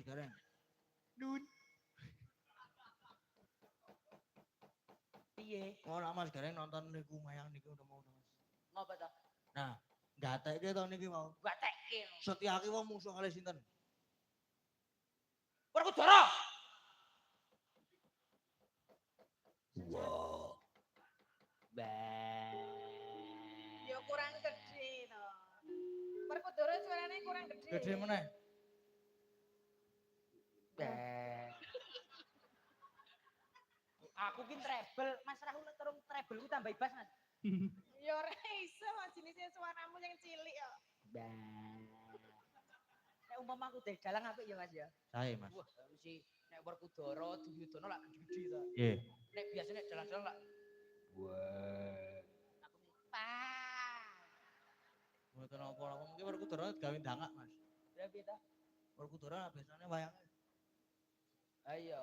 Mas Gareng. Nun. Piye? Ora Mas Gareng nonton niku mayang niku udah mau Mas. Ngopo to? Nah, gatekke to niki mau. Gatekke. Setyaki wong musuh kali sinten? Werkudara. Wah. Ya kurang gede to. Werkudara suarane kurang gede. Gede meneh. Aku ki treble, Mas Rahul terung treble ku tambah bas, Mas. Ya ora iso jenisnya suaramu yang cilik kok. Nek umpama aku dari dalang apik ya, Mas ya. Sae, Mas. Wah, mesti nek Werkudara, Duryudana lak gede-gede to. Nggih. Nek biasanya dalang-dalang lak wah. Aku mesti Mboten apa-apa. Mungkin Werkudara gawe ndangak, Mas. Ya piye ta? Werkudara biasanya wayang. Ayo.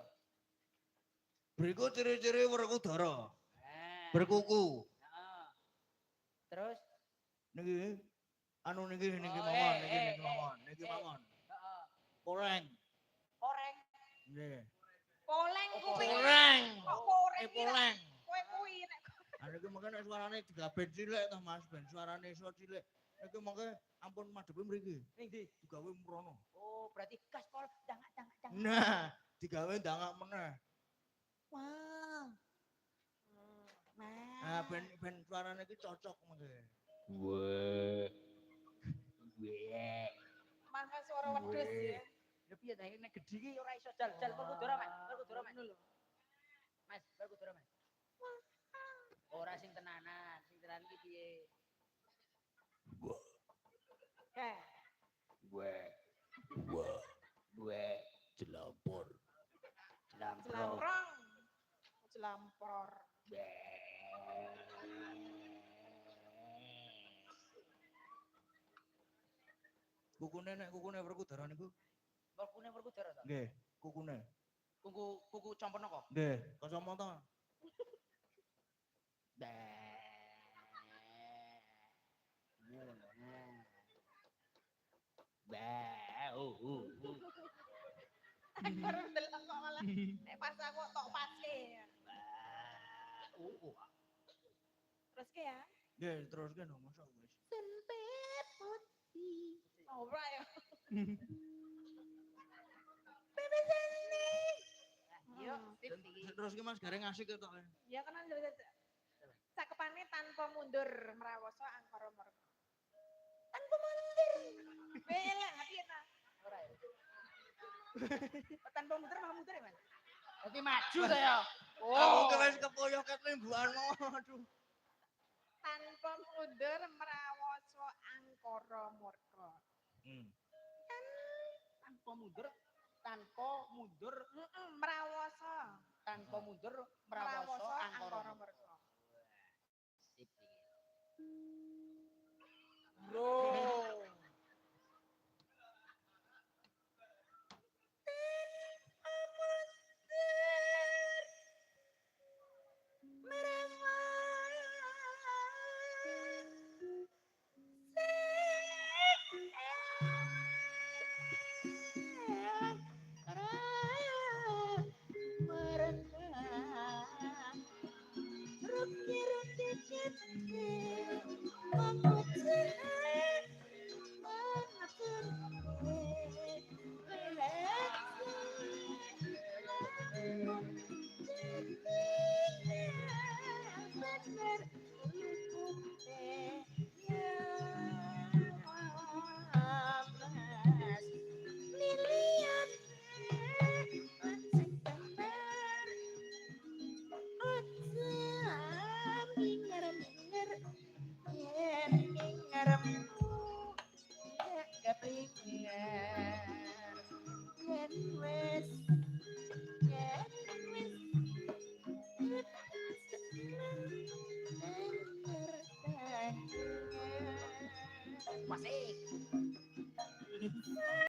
Berikut ciri-ciri Werkudara. Nah. Berkuku. Heeh. Terus Niki anu niki Oh, mawon, niki eh, mawon, eh, niki eh. mawon. heeh. Koreng. Koreng. Nggih. Poleng Oh, kuping. Koreng. Kok koreng iki lah. Poleng. Kowe kuwi nek Anu iki mengke nek suarane digaben cilik to Mas, ben suarane iso cilik. Niki mengke ampun madhepe mriki. Ning ndi? Digawe mrono. Oh, berarti gaspol dangak. Nah, digawe ndangak meneh. Wow. Nah, ben suarane iki cocok mengke. Wah. Weh. mangga suara wedhus ya. Ya piye ta nek gedhi iki ora iso jal Werkudara, Mas. Werkudara, Mas. Mas, Werkudara, Mas. Ora sing tenanan, sing tenanan iki piye? Heh. Weh. Weh. Jelampor. Jelamprong. Jelampor. Kukune nek kukune Werkudara niku. Kukune Werkudara to? Nggih, kukune. Kuku campurna kok. Nggih, kacamata. Aku arep ndelok kok malah nek pas aku tok paske. Terus ke ya. Nggih, teruske no mosok wis. Sempit putih. Ora ya. Yuk, Terus ki Mas Gareng asik tok. Ya kan cakepane tanpa mundur merawoso angkara marga. Tanpa mundur. Bela hati ta. ora ya. Tanpa muter mah muter ya, Mas. Dadi maju saya. Aku ki wis kepoyo ket limbuan mau. Aduh. Tanpa mundur merawoso angkara murka. Tanpa mundur Merawoso. tanpa mundur merawoso angkara murka. Sip iki. Bro.